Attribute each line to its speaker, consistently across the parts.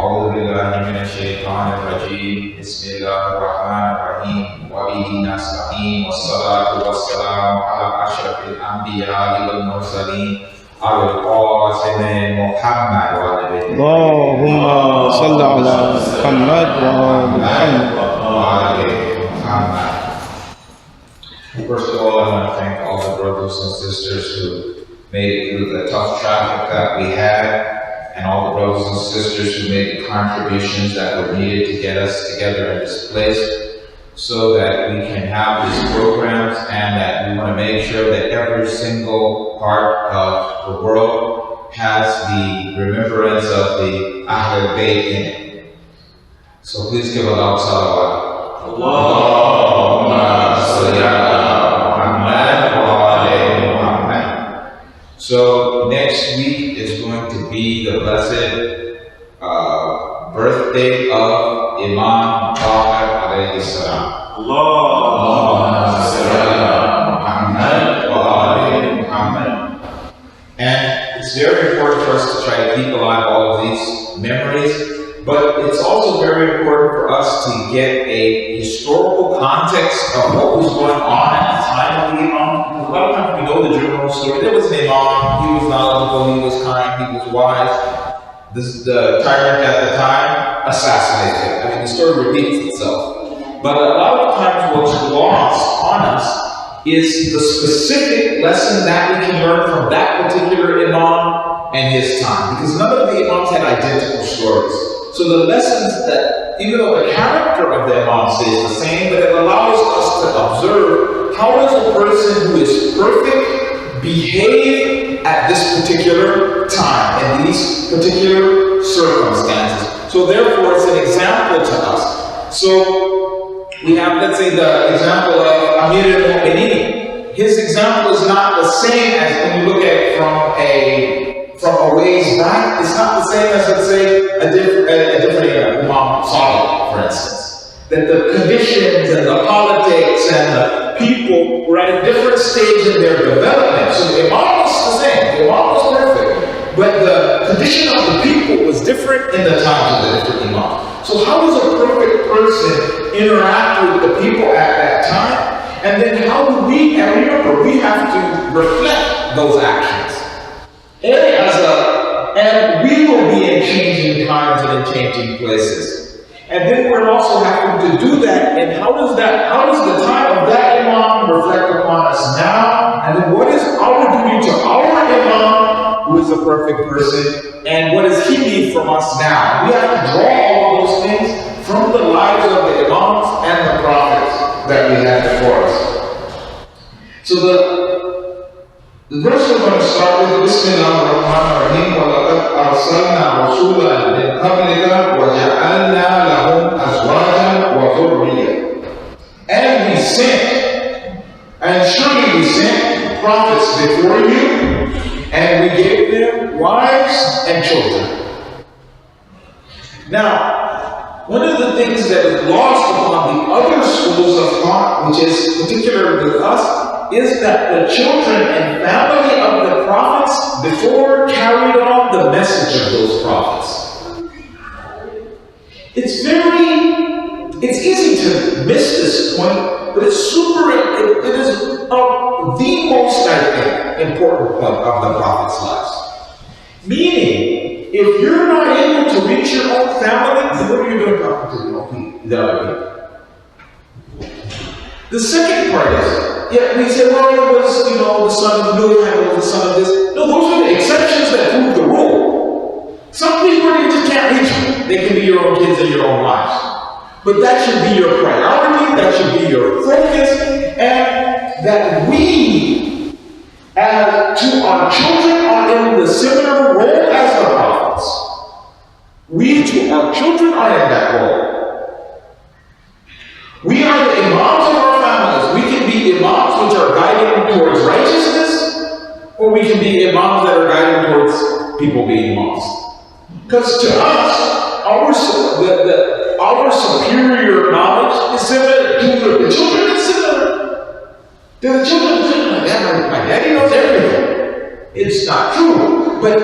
Speaker 1: أعوذ بالله من الشيطان الرجيم بسم الله الرحمن الرحيم وبه نستعين والصلاة والسلام على أشرف الأنبياء والمرسلين أبي القاسم محمد وعلى
Speaker 2: اللهم صل على محمد وعلى
Speaker 1: Muhammad. First of all, I want to thank all the brothers and sisters who made it through the tough traffic that we had, and all the brothers and sisters who made the contributions that were needed to get us together in this place so that we can have these programs, and that we want to make sure that every single part of the world has the remembrance of the Ahlul Bayt in it. So please give a loud salawat. Allahumma salli ala Muhammad wa ala Muhammad. So next week is going to be the blessed birthday of Imam Al-Baqir alayhi salam. Allahumma salli ala Muhammad wa ala Muhammad. And it's very important for us to try to keep alive all of these memories, but it's also very important for us to get a historical context of what was going on at the time of the Imam. Because a lot of times we know the general story. There was an Imam, he was knowledgeable, he was kind, he was wise. The tyrant at the time assassinated him. I mean, the story repeats itself. But a lot of times what's lost on us is the specific lesson that we can learn from that particular Imam and his time. Because none of the Imams had identical stories. So the lessons that, even though the character of the Imam stays the same, but it allows us to observe how does a person who is perfect behave at this particular time, in these particular circumstances. So therefore it's an example to us. So we have, let's say, the example of Amir al-Mu'mineen. His example is not the same as when you look at it from a ways back. It's not the same as, let's say, a different Imam Sadiq, for instance. That the conditions and the politics and the people were at a different stage in their development. So the Imam was the same. The Imam was perfect. But the condition of the people was different in the times of the different Imam. So how does a perfect person interact with the people at that time? And then how do we, and remember, we have to reflect those actions. And we will be in changing times and in changing places. And then we're also having to do that. And how does the time of that Imam reflect upon us now? And then what is our duty to our Imam, who is a perfect person? And what does he need from us now? We have to draw all of those things from the lives of the Imams and the Prophets that we have before us. So the verse we're going to start with, Bismillah ar-Rahman ar-Rahim, وَلَقَدْ أَرْسَلْنَا رَسُولًا مِنْ قَبْلِكَ وَجَعَلْنَا لَهُمْ أَزْوَاجًا وَذُرِّيَّةً. And we sent, and surely we sent prophets before you, and we gave them wives and children. Now, one of the things that is lost upon the other schools of thought, which is particular with us, is that the children and family of the prophets before carried on the message of those prophets. It's easy to miss this point, but it is the most, I think, important point of the prophet's lives. Meaning, if you're not able to reach your own family, then what are you doing talking to the other people? The second part is, we say, well, it was, the son of Nuh, and it was the son of this. No, those are the exceptions that prove the rule. Some people you just can't reach them. They can be your own kids in your own lives. But that should be your priority, that should be your focus, and that we, to our children, are in the similar role as the prophets. We, to our children, are in that role. We are the Imams of our families. We can be Imams which are guiding towards righteousness, or we can be Imams that are guiding towards people being lost. Because to us, our superior knowledge is similar to the children. It's similar. To the children, my daddy knows everything. It's not true. But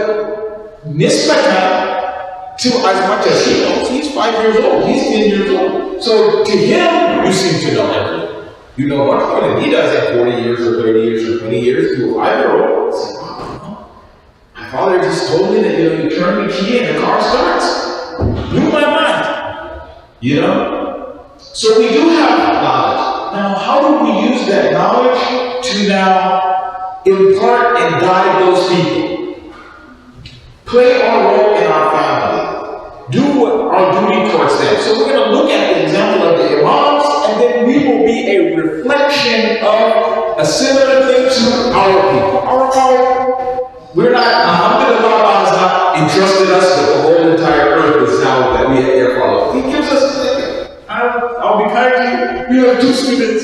Speaker 1: nisbatan, to as much as he knows. He's 5 years old. He's 10 years old. So to him, you seem to know everything. You know much more than he does at 40 years or 30 years or 20 years to a 5-year-old. It's like, wow, my father just told me that you turn the key and the car starts. Blew my mind. You know? So we do have knowledge. Now, how do we use that knowledge to now impart and guide those people? Play our role in our family. Do what our duty towards them. So we're going to look at the example of the Imams, and then we will be a reflection of a similar thing to our people. We're not, Alhamdulillah, Allah has not entrusted us that the whole entire earth is now that we have followed. He gives us, I'll be kind to you. You have 2 students,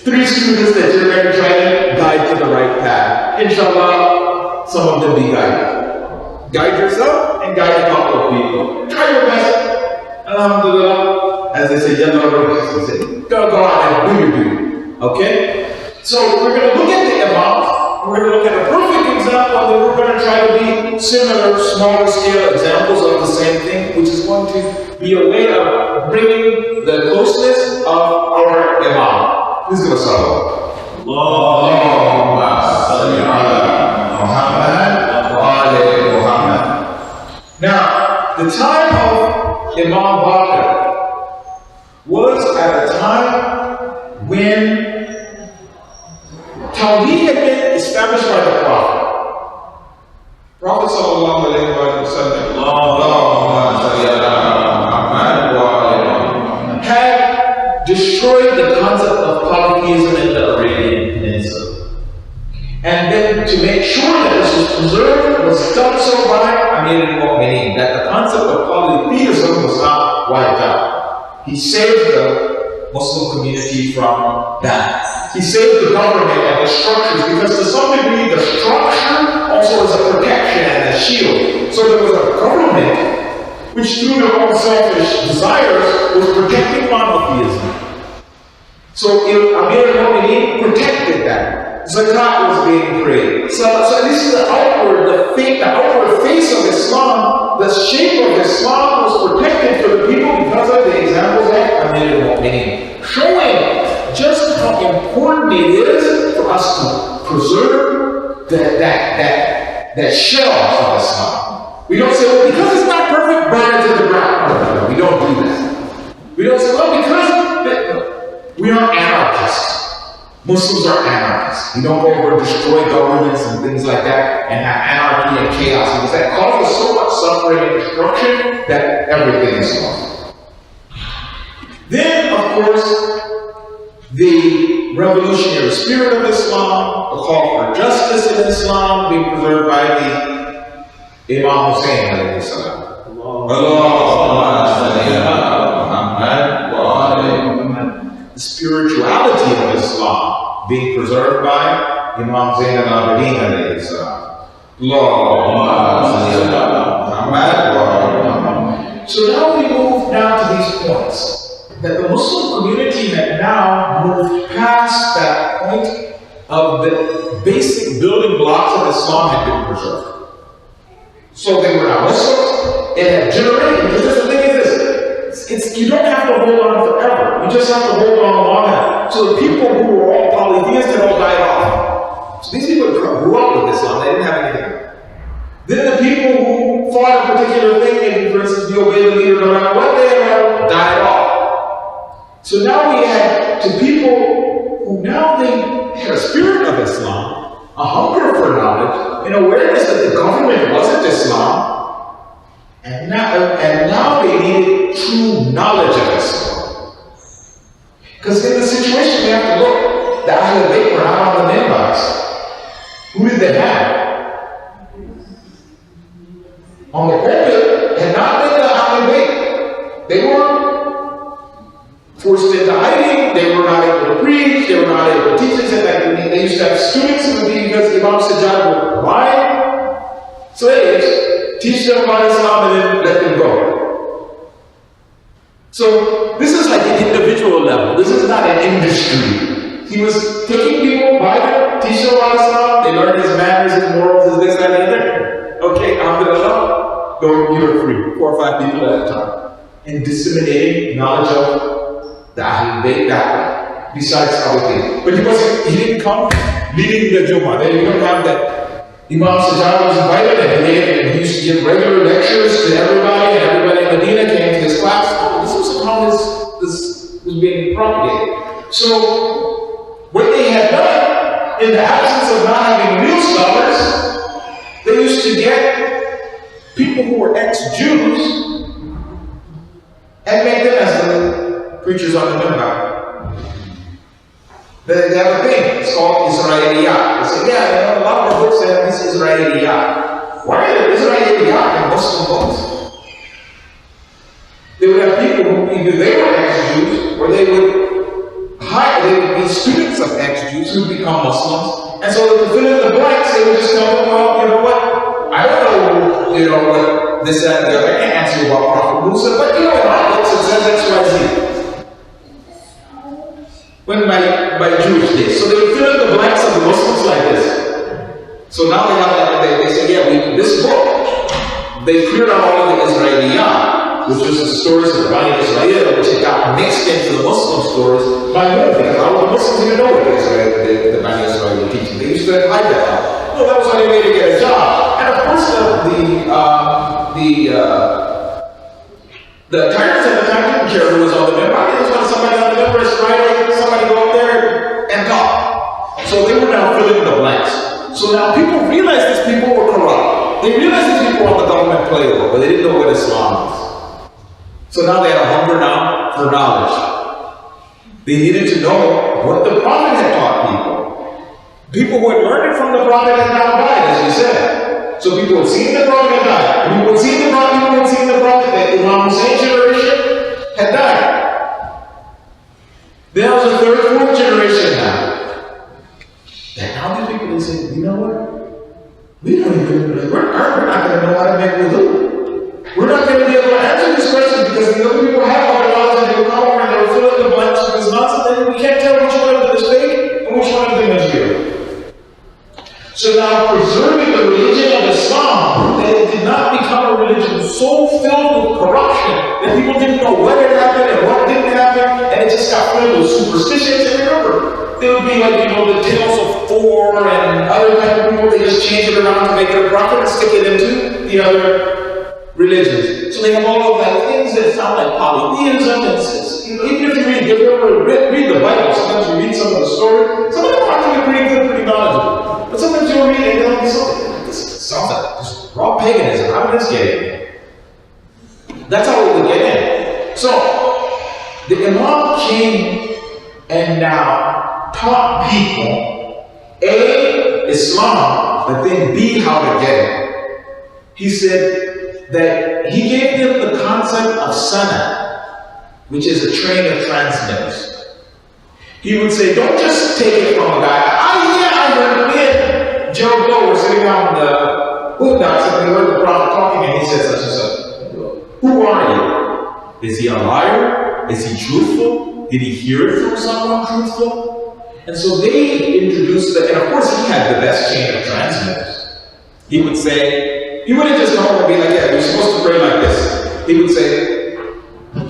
Speaker 1: 3 students that you're going to try to guide to the right path. Inshallah, some of them be guided. Guide yourself and guide a couple of people. Try your best. Alhamdulillah. As they say, go out and do your duty. Okay? So we're going to look at the Imams. We're going to look at a perfect example, and then we're going to try to be similar, smaller scale examples of the same thing, which is going to be a way of bringing the closeness of our Imam. Who's going to start off? Allahumma salli ala Muhammad wa ali Muhammad. Now, the time of Imam Baqir was at a time when Tawheed had been established by the Prophet. Prophet sallallahu alayhi wa sallam had destroyed the concept of polytheism in the Arabian Peninsula. And then to make sure that this was preserved, was done so by Amir al-Mu'mineen, that the concept of polytheism was not wiped out. He saved the Muslim community from that. He saved the government and the structures, because to some degree the structure also is a protection and a shield. So there was a government which through their own selfish desires was protecting monotheism. So Amir al-Mu'mineen protected that. Zakat was being created. So this is the outward face of Islam. The shape of Islam was protected for the people because of the examples of Amir al-Mu'mineen, showing just how important it is for us to preserve that shell of Islam. We don't say, well, because it's not perfect, burn it to the ground. No, we don't do that. We don't say, well, because we are anarchists. Muslims are anarchists. We don't go over and destroy governments and things like that and have anarchy and chaos, because that causes so much suffering and destruction that everything is lost. Then, of course, the revolutionary spirit of Islam, the call for justice in Islam, being preserved by the Imam Hussein alayhi salam. The spirituality of Islam being preserved by Imam Zain al-Abidin alayhi salam. So now we move now to these points. That the Muslim community had now moved past that point of the basic building blocks of Islam had been preserved. So they were now Muslims. It had generated. Because the thing is this: you don't have to hold on forever. You just have to hold on long enough. So the people who were all polytheists had all died off. So these people grew up with Islam. They didn't have anything. Then the people who fought a particular thing, maybe for instance, you obey the leader no matter what, they all died off. So now we had to people who now they had a spirit of Islam, a hunger for knowledge, an awareness that the government wasn't Islam, and now they needed true knowledge of Islam. Because in the situation we have to look, the Ahlul Bayt were not on the minbars. Who did they have? On the pulpit had not been the Ahlul Bayt. They were forced into hiding, they were not able to preach, they were not able to teach. They used to have students who would be, because Imam Sajjad would buy slaves, teach them about Islam, and then let them go. So this is like an individual level. This is not an industry. He was taking people by them, teach them about Islam, they learned his manners, his morals, his this, that, and the other. Okay, alhamdulillah. going free, 4 or 5 people at a time, and disseminating knowledge of the Ahlul Bayt that way, besides other things. But he didn't come leading the Jummah. We don't have that. Imam Sajjad was invited and he used to give regular lectures to everybody, and everybody in Medina came to this class. Oh, this was how this was being propagated. So, what they had done, in the absence of not having real scholars, they used to get people who were ex-Jews and make them as the preachers on the minbar. They have a thing, it's called Israeliyat. They say, yeah, a lot of the books have this Israeliyat. Why are there Israeliyat in Muslim books? They would have people who either they were ex-Jews or they would be students of ex-Jews who become Muslims. And so to fill in the blanks, they would just tell them, well, you know what? I don't know, what this, that, and the other. I can't answer you about Prophet Musa, but in my books it says X, Y, Z. When by Jewish days. So they would fill in the blanks of the Muslims like this. So now they have they say, yeah, this book, they cleared out all of the Israeliyat, which was the stories of the Bani Israel, which had got mixed into the Muslim stories by them, because all the Muslims didn't know what the Bani Israel were teaching. They used to hide that out. No, that was how they made to get a job. And of course, the tyrants at the time didn't care who was on the member. They just wanted somebody on the member is Friday, somebody go up there and talk. So they were now filling the blanks. So now people realized these people were corrupt. They realized these people on the government payroll, but they didn't know what Islam was. So now they had a hunger now for knowledge. They needed to know what the Prophet had taught people. People who had learned it from the Prophet had now died, as we said. So people had seen the Prophet had died. People had seen the Prophet, that Imam Hussein's generation had died. There was a third, fourth generation now. And now these people, they say, you know what? We're not going to know how to make wudu. We're not going to be able to answer this question because the other people have all the knowledge and they will come over and they will fill in the blanks with this nonsense, and we can't tell which one of them is fake and which one of them is real. So now preserving the religion of Islam, that it did not become a religion so filled with corruption that people didn't know what had happened and what didn't happen, and it just got filled with superstitions. And remember, there would be like, the tales of Thor and other kind of people. They just change it around to make it a prophet and stick it into the other religions. So they have all of that things that sound like polytheism. Even if you read the Bible, sometimes you read some of the story. Some of them are actually pretty good, pretty knowledgeable. But sometimes you'll read it and there'll be something like this sounds like just raw paganism. How did this get in? That's how it would get in. So the Imam came and now taught people A, Islam, but then B, how to get it. He said that he gave them the concept of sana, which is a train of transmitters. He would say, don't just take it from a guy. I heard it. Joe Blow was sitting on the boondocks and we heard the Prophet talking and he said such and such. Who are you? Is he a liar? Is he truthful? Did he hear it from someone truthful? And so they introduced that, and of course he had the best chain of transmitters. He would say, he wouldn't just come over and be like, yeah, you're supposed to pray like this. He would say,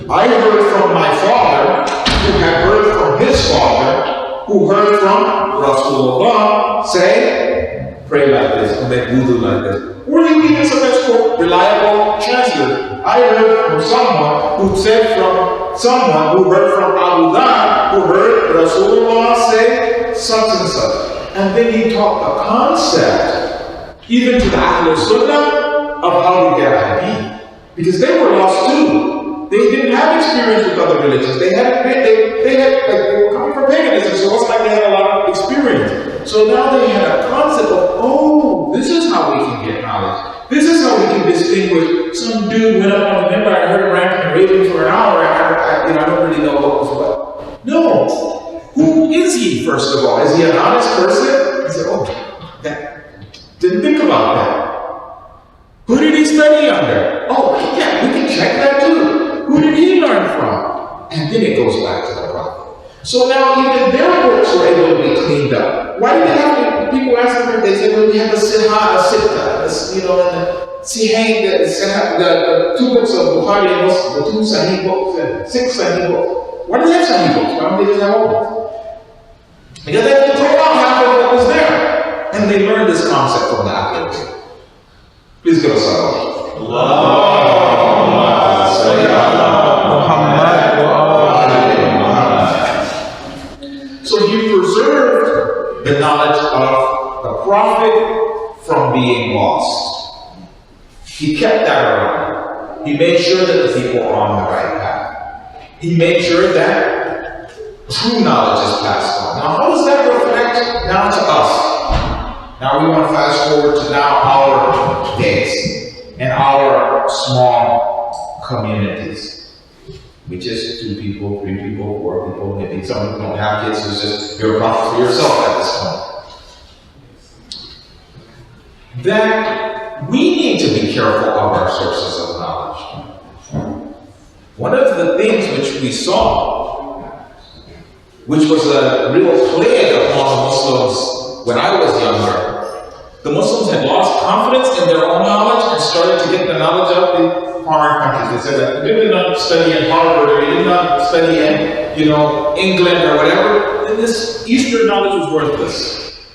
Speaker 1: I heard from my father, who had heard from his father, who heard from Rasulullah, say, pray like this, or make wudu like this. Or you even sometimes quote reliable translator. I heard from someone who said from someone who heard from Abdulghani, who heard Rasulullah say such and such. And then he taught the concept, even to the Ahlul Sunnah, of how to get a hadith. Because they were lost too. They didn't have experience with other religions. They were coming from paganism, so it wasn't like they had a lot of experience. So now they had a concept of, oh, this is how we can get knowledge. This is how we can distinguish. Some dude went up on the member, I heard him ranting and raving for an hour, I don't really know what was what. No. Who is he, first of all? Is he an honest person? He said, oh, didn't think about that. Who did he study under? Oh, yeah, we can check that too. Who did he learn from? And then it goes back to the Prophet. So now even their books were able to be cleaned up. Why did they have to, people ask them, they say, well, we have a sitta, the two books of Bukhari and Muslim, the two Sahih books and 6 Sahih books. Why do they have Sahih books? Why don't they just have all books? Because they had to throw out half of what was there. And they learned this concept from the Al-Baqir. Please give us a So he preserved the knowledge of the Prophet from being lost. He kept that around. He made sure that the people are on the right path. He made sure that true knowledge is passed on. Now, how does that reflect now to us? Now we want to fast forward to now our days and our small communities. We just 2 people, 3 people, 4 people, maybe some of them don't have kids, so it's just you're a prophet for yourself at this point. That we need to be careful of our sources of knowledge. One of the things which we saw, which was a real plague upon the Muslims when I was younger, the Muslims had lost confidence in their own knowledge and started to get the knowledge of the foreign countries. They said that they did not study in Harvard or they did not study in, England or whatever, then this Eastern knowledge was worthless.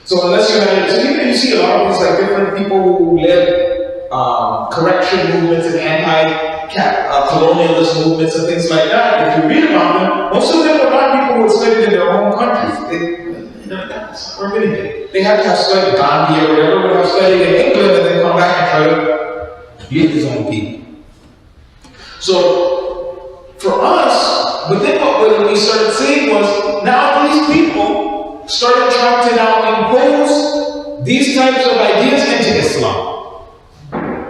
Speaker 1: So unless you had, so you see a lot of these like different people who led correction movements and anti-colonialist movements and things like that. If you read about them, most of them were not people who had studied in their own countries. Or anything. They had to have studied Gandhi or whatever, would have studied in England and then come back and try to lead his own people. So, for us, but then what we started seeing was now these people started trying to now impose these types of ideas into Islam.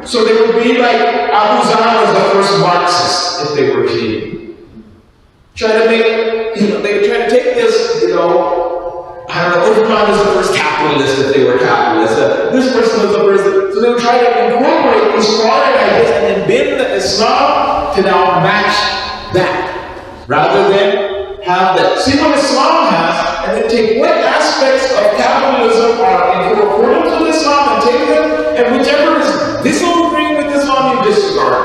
Speaker 1: So they would be like Abu Zahra was the first Marxist if they were Shiite. Try to make, they were trying to take this, Abdulghani was the first capitalist if they were capitalists. This person was the first. So they would try to incorporate these foreign ideas and then bend the Islam to now match that. Rather than have that. See what Islam has and then take what aspects of capitalism are according to Islam and take them, and whichever is disagreeing with Islam, you disregard.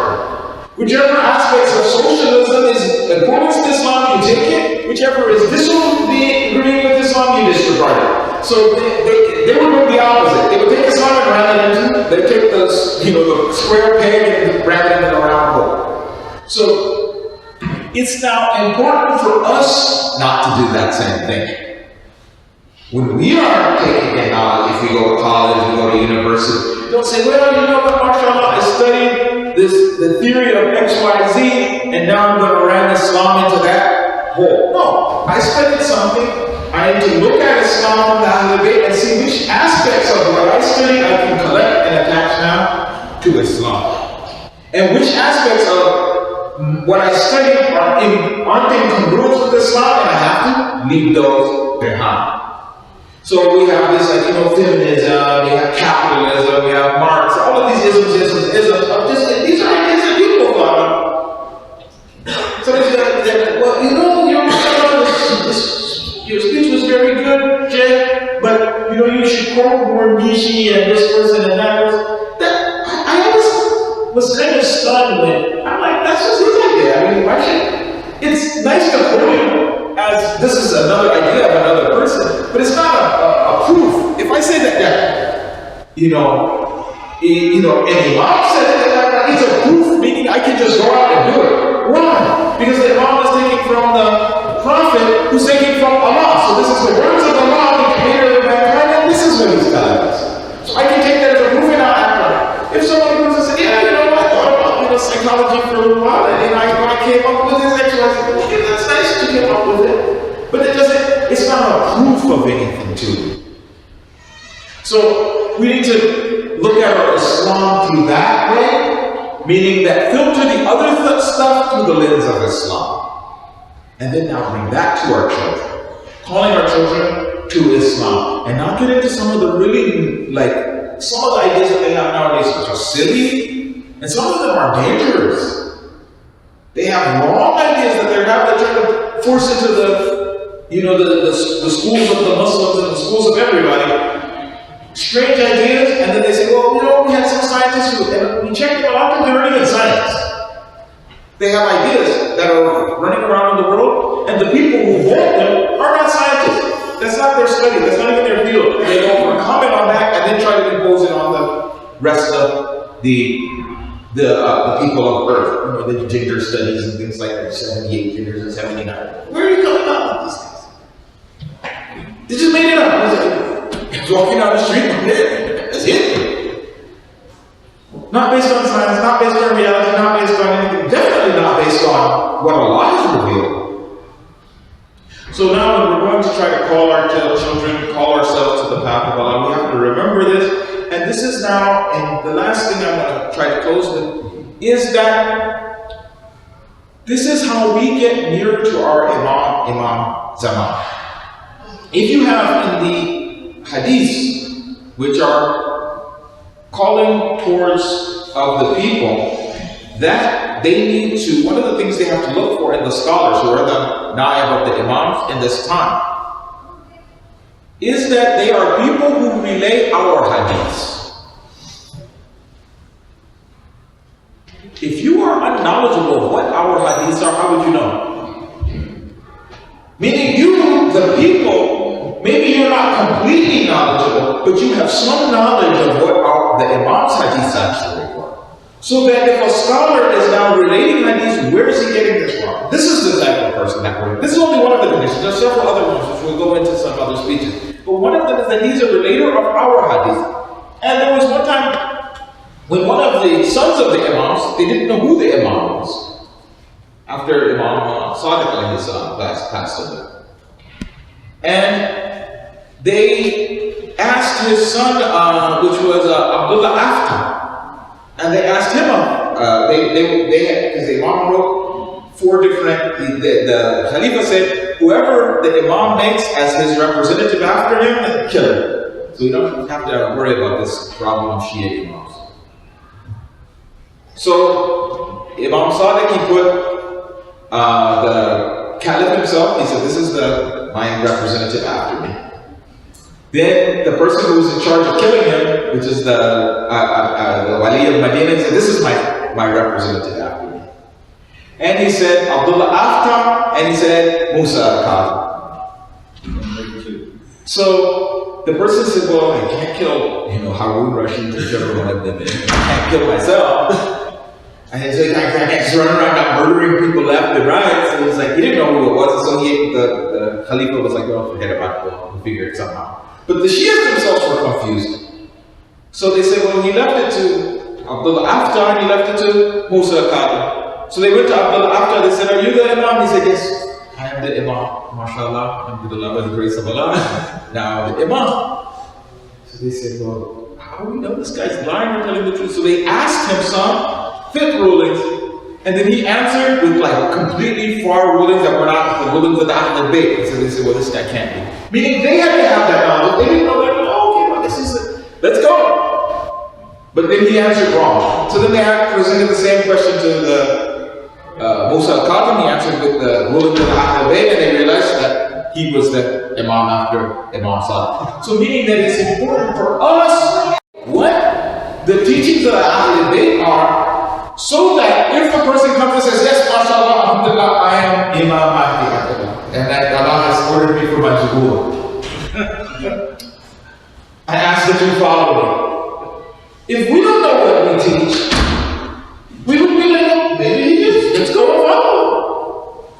Speaker 1: Whichever aspects of socialism is according to Islam, you take it. Whichever is disagreeing with Islam, you disregard it. So they would do the opposite. They would take Islam and round it into, they take the square peg and round it into a round hole. So it's now important for us not to do that same thing. When we are taking in knowledge, if we go to college, we go to university, don't say, well, what, mashallah, I studied the theory of X, Y, Z, and now I'm going to ram Islam into that hole. No, I studied something. I need to look at Islam from the debate and see which aspects of what I studied I can collect and attach now to Islam. And which aspects of what I studied aren't in congruence with Islam, and I have to leave those behind. So we have this, feminism, we have capitalism, we have Marx, all of these isms, these are ideas that people thought of. So they said, well, your speech was very good, Jay, but you should quote more Nietzsche and this person and that person. I always was kind of stunned when I'm like, that's just his idea. Why should it's nice to quote him as this is another idea of another person, but it's not a proof. If I say that, an Imam said that it's a proof, meaning I can just go out and do it. Why? Because the Imam is taking from the Prophet who's taking from Allah. So this is the words of Allah, the creator of mankind, and this is what he's telling us. So I can take that as a proof and I'll act on it. If someone comes and says, I thought about psychology for a little while, and then I came up with this exercise, okay, that's nice to come up with it. But it's not a proof of anything to it. So we need to look at our Islam through that way, meaning that filter the other stuff through the lens of Islam. And then now bring that to our children. Calling our children to Islam. And not get into some of the really, some of the ideas that they have nowadays, which are silly, and some of them are dangerous. They have wrong ideas that they're trying to force into the schools of the Muslims and the schools of everybody. strange ideas, and then they say, well, you know, we had some scientists who, and we checked them out, they're not even scientists. They have ideas that are running around in the world, and the people who hold them are not scientists. That's not their study, that's not even their field. They go over and comment on that, and then try to impose it on the rest of the people of Earth. You know, the gender studies and things like that, 78 genders and 79. Where are you coming up with these things? They just made it up. He's walking down the street, that's it. Not based on science, not based on reality, not based on anything, definitely not based on what Allah has revealed. So now when we're going to try to call our children, call ourselves to the path of Allah, we have to remember this. And this is now, and the last thing I'm going to try to close with, is that this is how we get near to our Imam Zaman. If you have in the hadiths, which are calling towards of the people, that they need to, one of the things they have to look for in the scholars who are the naib of the Imams in this time, is that they are people who relay our hadiths. If you are unknowledgeable of what our hadiths are, how would you know? Meaning you, the people, maybe you're not completely knowledgeable, but you have some knowledge of what the Imam's hadiths actually were. So that if a scholar is now relating hadiths, where is he getting this from? This is the type of person that we're. This is only one of the conditions. There's several other ones, which we'll go into some other speeches. But one of them is that he's a relator of our hadith. And there was one time when one of the sons of the Imams, they didn't know who the Imam was. After Imam Sadiq passed away. And they asked his son, which was Abdullah, and they asked him, because the Imam wrote 4 different, the Khalifa said, whoever the Imam makes as his representative after him, kill him. So we don't have to worry about this problem of Shia Imams. So Imam Sadiq, he put the Caliph himself, he said, this is my representative after me. Then the person who was in charge of killing him, which is the Wali of Medina, said, this is my representative after me. And he said, Abdullah after, and he said, Musa al-Qadhi. So the person said, well, I can't kill, Harun Rashid, whichever one of them is. I can't kill myself. And he's like, I can't just run around not murdering people left and right. So he's like, he didn't know who it was. So the Khalifa was like, well, forget about it. We'll figure it somehow. But the Shias themselves were confused. So they said, well, he left it to Abdullah after, and he left it to Musa al-Qadhi. So they went to Abdullah after, they said, are you the Imam? He said, yes, I am the Imam. MashaAllah, alhamdulillah, by the grace of Allah. Now I'm the Imam. So they said, well, how do we know this guy's lying or telling the truth? So they asked him some fiqh rulings, and then he answered with like completely far rulings that were not the rulings of the Ahlul Bayt. So they said, well, this guy can't be. Meaning they had to have that knowledge. They didn't know that, oh, okay, well, this is it. Let's go. But then he answered wrong. So then they had presented the same question to the Musa al-Qadhi. He answered with the rulings of the Ahlul Bayt, and they realized that he was the Imam after Imam Sadiq. So meaning that it's important for us what the teachings of the Ahlul Bayt are, so that if a person comes and says, yes, mashallah, alhamdulillah, I am Imam Mahdi, and that Allah has ordered me for my zuhur, I ask that you follow me. If we don't know what we teach, we would be like, maybe he is, let's go and follow.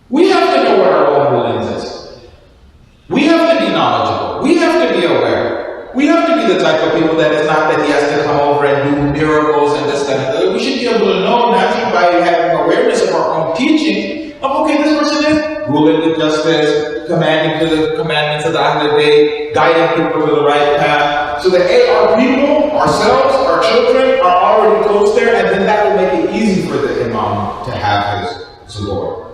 Speaker 1: We have to know what our own rulings is. We have to be knowledgeable. We have to be aware. We have to be the type of people that it's not that he has to come over and do miracles and this, that, and that. We should be able to know naturally by having awareness of our own teaching of, okay, this person is ruling with justice, commanding to the commandments of the Ahlul Bayt, guiding people to the right path, so that our people, ourselves, our children are already close there, and then that will make it easy for the Imam to have his zuhur.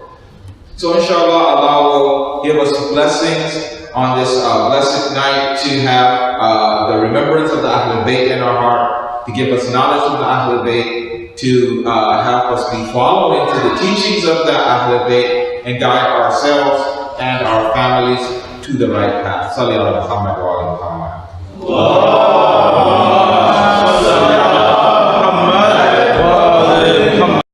Speaker 1: So inshallah, Allah will give us blessings on this blessed night to have the remembrance of the Ahlul Bayt in our heart, to give us knowledge of the Ahlul Bayt, to help us be following to the teachings of the Ahlul Bayt, and guide ourselves and our families to the right path. Salli ala Muhammad wa ala Muhammad. اللهم